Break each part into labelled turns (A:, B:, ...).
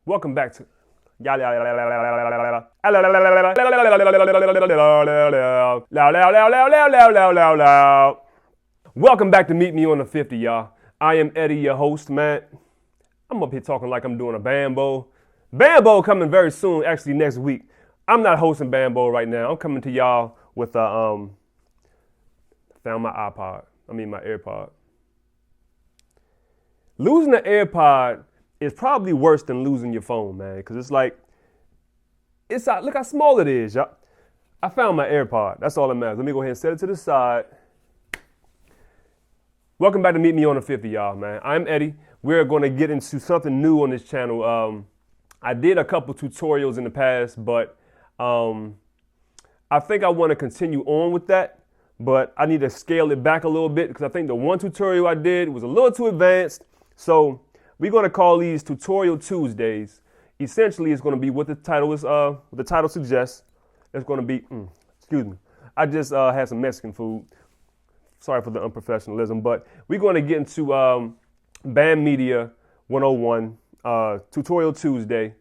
A: Welcome back to Welcome back to Meet Me on the 50, y'all. I am Eddie, your host, man. I'm up here talking like I'm doing a Bambo. Bambo coming very soon, actually next week. I'm not hosting Bambo right now. I'm coming to y'all with found my AirPod. Losing an AirPod is probably worse than losing your phone, man, because look how small it is, y'all. I found my AirPod. That's all that matters. Let me go ahead and set it to the side. Welcome back to Meet Me on the 50, y'all, man. I'm Eddie. We're going to get into something new on this channel. I did a couple tutorials in the past, but I think I want to continue on with that, but I need to scale it back a little bit because I think the one tutorial I did was a little too advanced. So we're going to call these Tutorial Tuesdays. Essentially, it's going to be what the title suggests. It's going to be, excuse me. I just had some Mexican food. Sorry for the unprofessionalism, but we're going to get into Band Media 101, Tutorial Tuesday.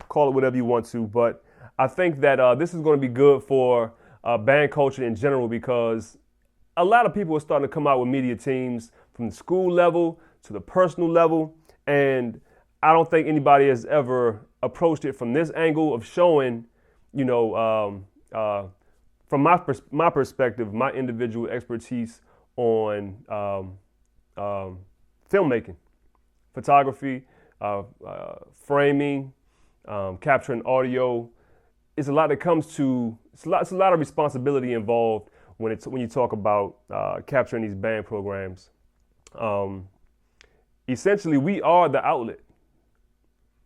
A: Call it whatever you want to, but I think that this is going to be good for band culture in general because a lot of people are starting to come out with media teams from the school level to the personal level, and I don't think anybody has ever approached it from this angle of showing, from my perspective, my individual expertise on filmmaking, photography, framing, capturing audio. It's a lot that comes to, it's a lot of responsibility involved when you talk about capturing these band programs. Essentially, we are the outlet.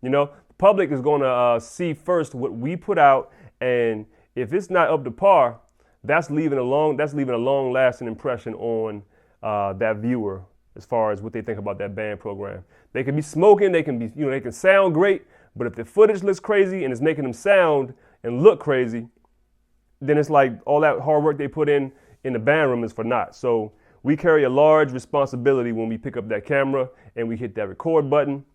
A: The public is going to see first what we put out, and if it's not up to par, that's leaving a long-lasting impression on that viewer as far as what they think about that band program. They can be smoking, they can sound great, but if the footage looks crazy and it's making them sound and look crazy, then it's like all that hard work they put in the band room is for naught. So we carry a large responsibility when we pick up that camera and we hit that record button.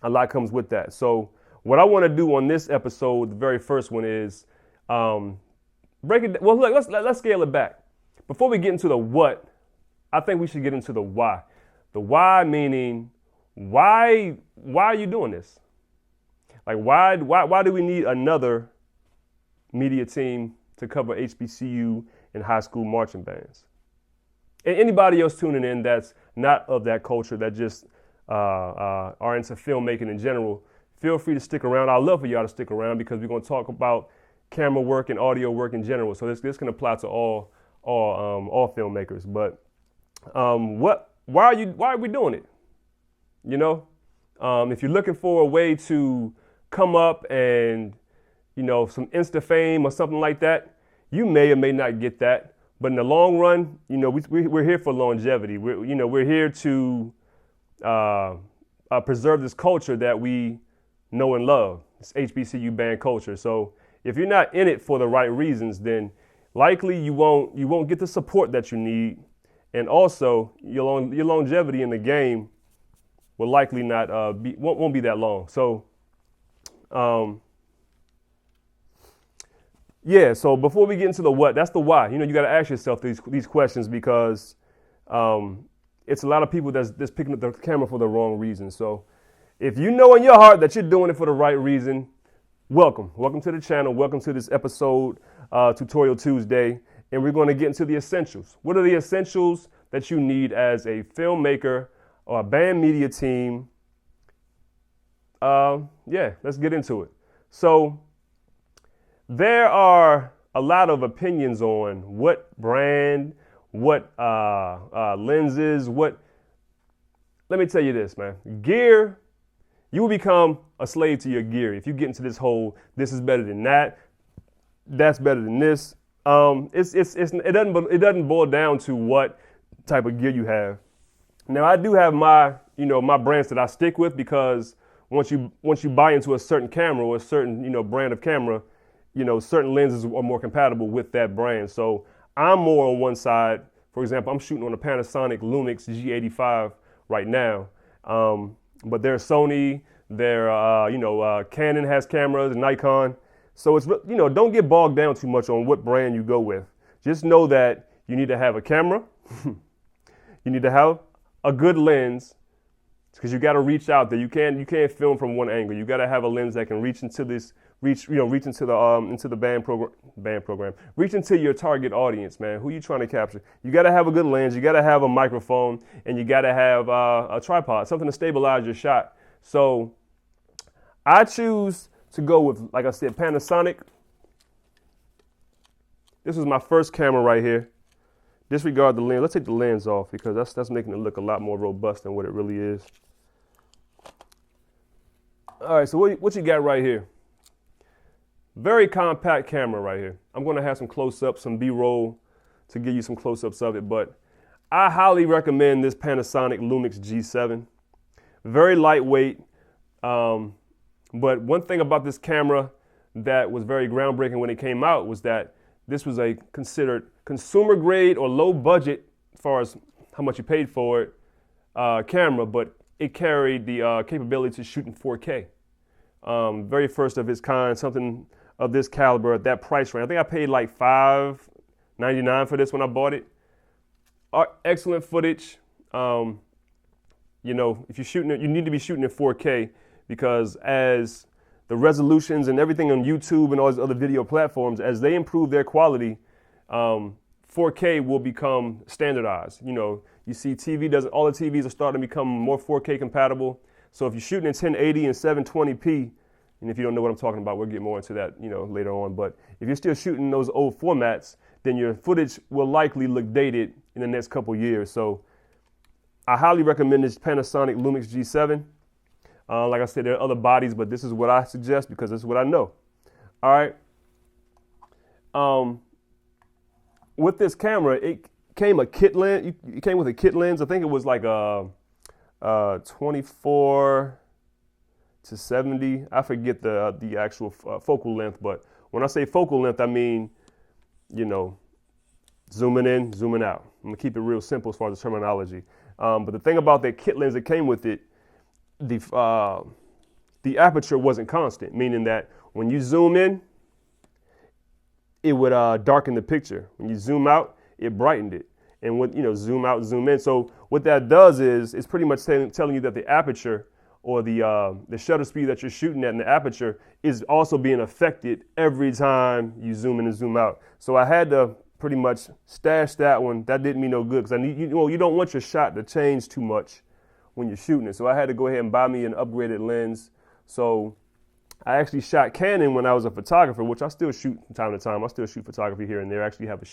A: A lot comes with that. So what I want to do on this episode, the very first one, is break it. Well, look, let's scale it back. Before we get into the what, I think we should get into the why. The why meaning why are you doing this? Like why do we need another media team to cover HBCU and high school marching bands? And anybody else tuning in that's not of that culture, that just are into filmmaking in general, feel free to stick around. I'd love for y'all to stick around because we're going to talk about camera work and audio work in general. So this can apply to all filmmakers. But why are we doing it? If you're looking for a way to come up and some Insta fame or something like that, you may or may not get that. But in the long run, we're here for longevity. We're here to preserve this culture that we know and love. It's HBCU band culture. So if you're not in it for the right reasons, then likely you won't get the support that you need, and also your longevity in the game will likely not won't be that long. So. So before we get into the what, that's the why. You got to ask yourself these questions because it's a lot of people that's picking up the camera for the wrong reason. So if you know in your heart that you're doing it for the right reason, welcome to the channel. Welcome to this episode, Tutorial Tuesday. And we're going to get into the essentials. What are the essentials that you need as a filmmaker or a band media team? Let's get into it. So there are a lot of opinions on what brand, what lenses, let me tell you this, man. Gear, you will become a slave to your gear. If you get into this whole, this is better than that, that's better than this. It doesn't boil down to what type of gear you have. Now I do have my brands that I stick with because once you buy into a certain camera or a certain, brand of camera, certain lenses are more compatible with that brand. So I'm more on one side. For example, I'm shooting on a Panasonic Lumix G85 right now. But there's Sony, Canon has cameras, Nikon. So it's, don't get bogged down too much on what brand you go with. Just know that you need to have a camera. You need to have a good lens, because you got to reach out there. You can't film from one angle. You got to have a lens that can reach into the band program, reach into your target audience, man. Who you trying to capture? You got to have a good lens. You got to have a microphone, and you got to have a tripod, something to stabilize your shot. So I choose to go with, like I said, Panasonic. This is my first camera right here. Disregard the lens. Let's take the lens off, because that's making it look a lot more robust than what it really is. All right, so what you got right here? Very compact camera right here. I'm going to have some close-ups, some B-roll to give you some close-ups of it, but I highly recommend this Panasonic Lumix G7. Very lightweight, but one thing about this camera that was very groundbreaking when it came out was that this was a considered consumer grade or low budget as far as how much you paid for it camera, but it carried the capability to shoot in 4K. Very first of its kind, something of this caliber at that price range. I think I paid like $5.99 for this when I bought it. Excellent footage. If you're shooting it, you need to be shooting in 4K, because as the resolutions and everything on YouTube and all these other video platforms, as they improve their quality, 4K will become standardized. You see all the TVs are starting to become more 4K compatible. So if you're shooting in 1080 and 720p, and if you don't know what I'm talking about, we'll get more into that, later on. But if you're still shooting those old formats, then your footage will likely look dated in the next couple years. So I highly recommend this Panasonic Lumix G7. Like I said, there are other bodies, but this is what I suggest because this is what I know. All right. With this camera, it came a kit lens. It came with a kit lens. I think it was like a 24 to 70. I forget the actual focal length, but when I say focal length, I mean, zooming in, zooming out. I'm gonna keep it real simple as far as the terminology. But the thing about that kit lens that came with it, the aperture wasn't constant, meaning that when you zoom in, it would darken the picture. When you zoom out, it brightened it. And when zoom out, zoom in. So what that does is it's pretty much telling you that the aperture or the shutter speed that you're shooting at in the aperture is also being affected every time you zoom in and zoom out. So I had to pretty much stash that one. That didn't mean no good, because you don't want your shot to change too much when you're shooting it. So I had to go ahead and buy me an upgraded lens. So I actually shot Canon when I was a photographer, which I still shoot from time to time. I still shoot photography here and there. I actually have a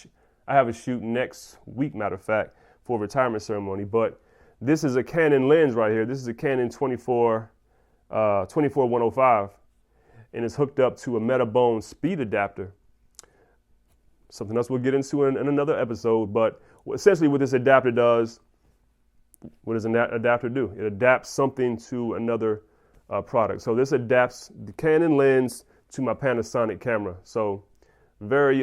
A: shoot next week, matter of fact, for a retirement ceremony. But this is a Canon lens right here. This is a Canon 24-105, and it's hooked up to a Metabone speed adapter. Something else we'll get into in another episode. But essentially what this adapter does, what does an adapter do? It adapts something to another product. So this adapts the Canon lens to my Panasonic camera. So very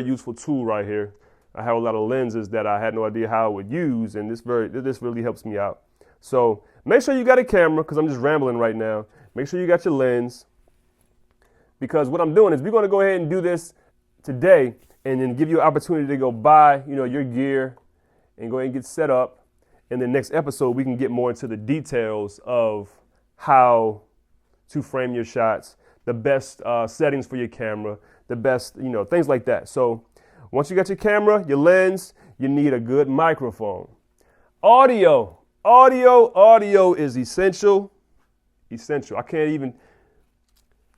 A: useful tool right here. I have a lot of lenses that I had no idea how I would use, and this really helps me out. So make sure you got a camera, because I'm just rambling right now. Make sure you got your lens, because what I'm doing is we're going to go ahead and do this today, and then give you an opportunity to go buy your gear and go ahead and get set up. In the next episode, we can get more into the details of how to frame your shots, the best settings for your camera, the best, things like that. So once you got your camera, your lens, you need a good microphone. Audio is essential.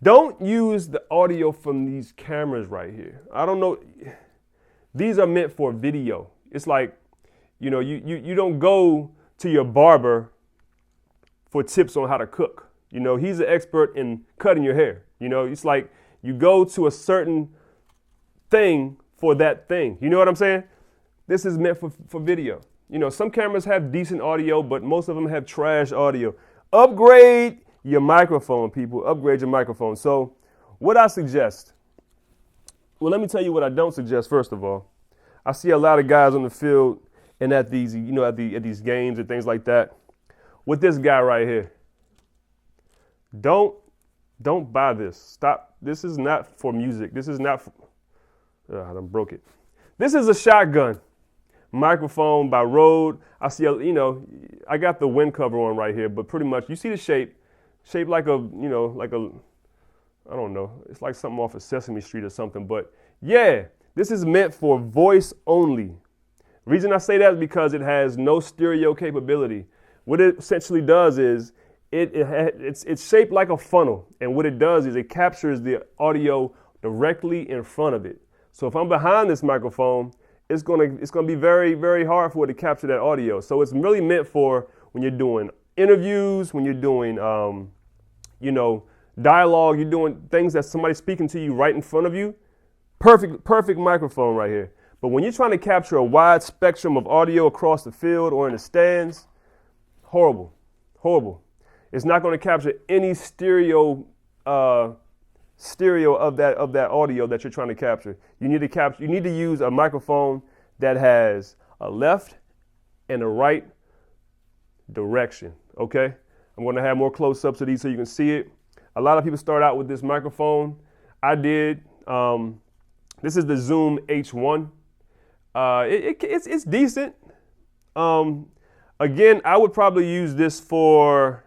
A: Don't use the audio from these cameras right here. I don't know. These are meant for video. It's like, you don't go to your barber for tips on how to cook. He's an expert in cutting your hair. It's like you go to a certain thing for that thing. You know what I'm saying? This is meant for video. Some cameras have decent audio, but most of them have trash audio. Upgrade your microphone, people. Upgrade your microphone. So what I suggest, well, let me tell you what I don't suggest first of all. I see a lot of guys on the field and at these, at these games and things like that with this guy right here. Don't buy this. Stop. This is not for music. This is not for, I done broke it. This is a shotgun microphone by Rode. I see, I got the wind cover on right here, but pretty much you see the shape like I don't know. It's like something off of Sesame Street or something. But yeah, this is meant for voice only. Reason I say that is because it has no stereo capability. What it essentially does is it's shaped like a funnel. And what it does is it captures the audio directly in front of it. So if I'm behind this microphone, it's gonna be very, very hard for it to capture that audio. So it's really meant for when you're doing interviews, when you're doing, dialogue, you're doing things that somebody's speaking to you right in front of you. Perfect microphone right here. But when you're trying to capture a wide spectrum of audio across the field or in the stands, horrible. It's not going to capture any stereo of that audio that you're trying to capture. You need to use a microphone that has a left and a right direction. Okay? I'm going to have more close-ups of these so you can see it. A lot of people start out with this microphone. I did. This is the Zoom H1. It's decent. Again, I would probably use this for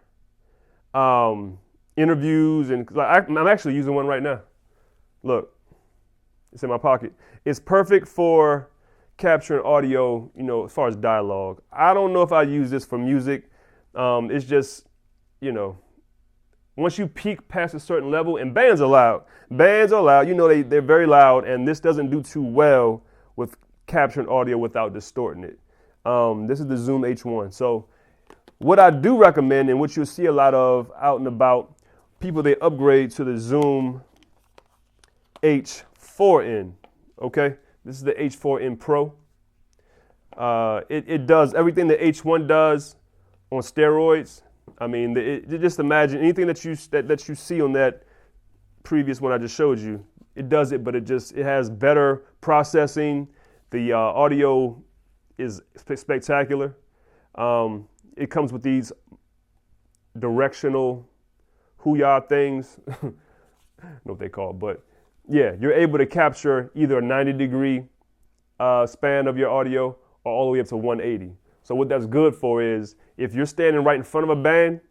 A: interviews, and I'm actually using one right now. Look, it's in my pocket. It's perfect for capturing audio, as far as dialogue. I don't know if I use this for music. It's just, once you peak past a certain level, and bands are loud. They're very loud, and this doesn't do too well with capturing audio without distorting it. This is the Zoom H1. So what I do recommend, and what you'll see a lot of out and about, people, they upgrade to the Zoom H4n. Okay, this is the H4n Pro. It does everything the H1 does on steroids. I mean, just imagine anything that you see on that previous one I just showed you. It does it, but it has better processing. The audio is spectacular. It comes with these directional hoo-yah things. I don't know what they call it, but yeah, you're able to capture either a 90-degree span of your audio or all the way up to 180. So what that's good for is if you're standing right in front of a band,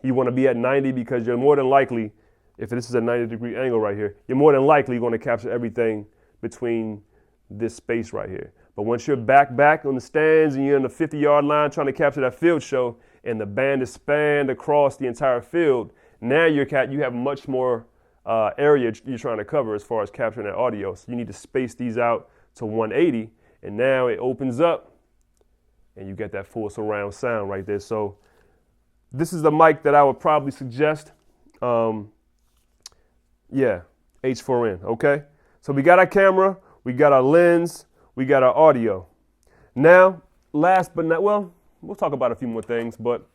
A: you want to be at 90 because you're more than likely, if this is a 90-degree angle right here, you're more than likely going to capture everything between this space right here. But once you're back on the stands and you're in the 50-yard line trying to capture that field show and the band is spanned across the entire field, now you have much more area you're trying to cover as far as capturing that audio. So you need to space these out to 180, and now it opens up and you get that full surround sound right there. So this is the mic that I would probably suggest. H4n, okay? So we got our camera, we got our lens, we got our audio. Now, last but not, well, we'll talk about a few more things, but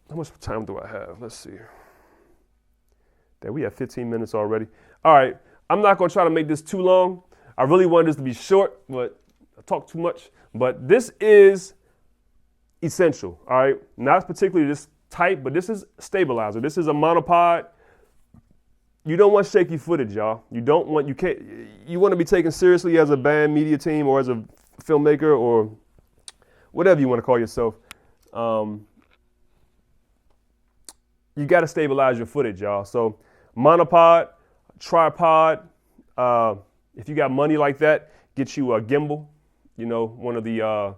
A: how much time do I have? Let's see. There, we have 15 minutes already. All right, I'm not gonna try to make this too long. I really wanted this to be short, but I talk too much. But this is essential, all right? Not particularly this type, but this is stabilizer. This is a monopod. You don't want shaky footage, y'all. You want to be taken seriously as a band, media team, or as a filmmaker, or whatever you want to call yourself. You got to stabilize your footage, y'all. So monopod, tripod. If you got money like that, get you a gimbal. One of the,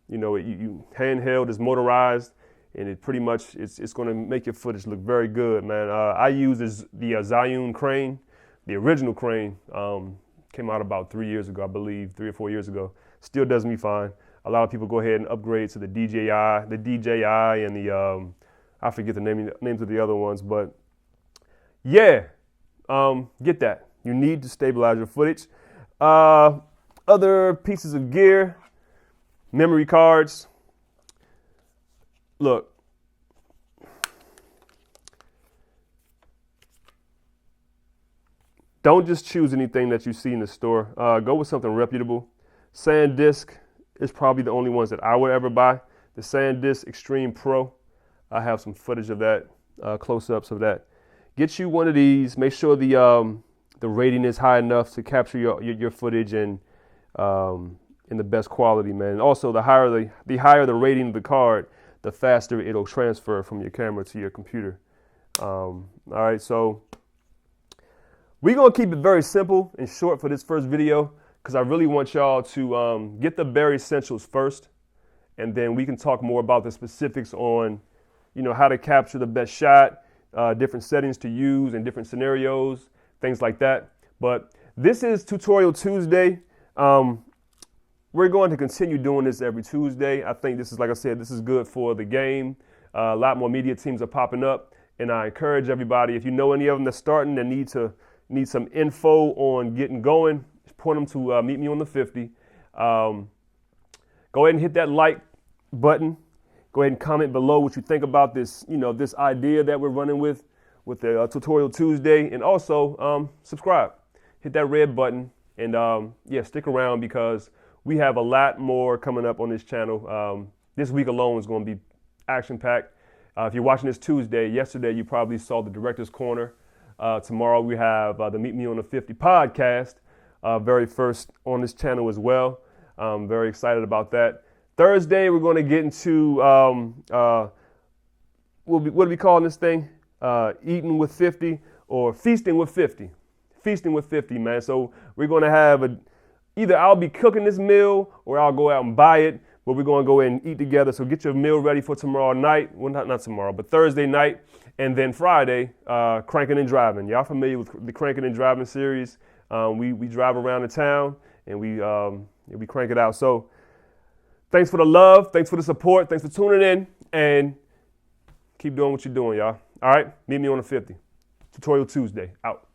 A: you handheld is motorized, and it pretty much, it's going to make your footage look very good, man. I use the Zhiyun crane, the original crane, came out about 3 years ago, I believe, 3 or 4 years ago. Still does me fine. A lot of people go ahead and upgrade to the DJI, and the, I forget the names of the other ones, but yeah, get that. You need to stabilize your footage. Other pieces of gear, memory cards. Look, don't just choose anything that you see in the store. Go with something reputable. SanDisk is probably the only ones that I would ever buy. The SanDisk Extreme Pro. I have some footage of that. close-ups of that. Get you one of these. Make sure the rating is high enough to capture your footage and in the best quality, man. And also, the higher the rating of the card, the faster it'll transfer from your camera to your computer. All right, so we're gonna keep it very simple and short for this first video because I really want y'all to get the bare essentials first, and then we can talk more about the specifics on, how to capture the best shot, different settings to use in different scenarios, things like that. But this is Tutorial Tuesday. We're going to continue doing this every Tuesday. I think this is, like I said, this is good for the game. A lot more media teams are popping up, and I encourage everybody, if you know any of them that's starting and need some info on getting going, point them to Meet Me on the 50. Go ahead and hit that like button. Go ahead and comment below what you think about this, this idea that we're running with the Tutorial Tuesday, and also subscribe. Hit that red button, and stick around because we have a lot more coming up on this channel. This week alone is going to be action-packed. If you're watching this Tuesday, yesterday you probably saw the Director's Corner. Tomorrow we have the Meet Me on the 50 podcast, very first on this channel as well. I'm very excited about that. Thursday we're going to get into, what are we calling this thing? Eating with 50 or Feasting with 50. Feasting with 50, man. So we're going to have either I'll be cooking this meal or I'll go out and buy it, but we're going to go in and eat together. So get your meal ready for tomorrow night. Well, not tomorrow, but Thursday night. And then Friday, Cranking and Driving. Y'all familiar with the Cranking and Driving series? We drive around the town and we crank it out. So thanks for the love. Thanks for the support. Thanks for tuning in, and keep doing what you're doing, y'all. All right? Meet me on the 50. Tutorial Tuesday. Out.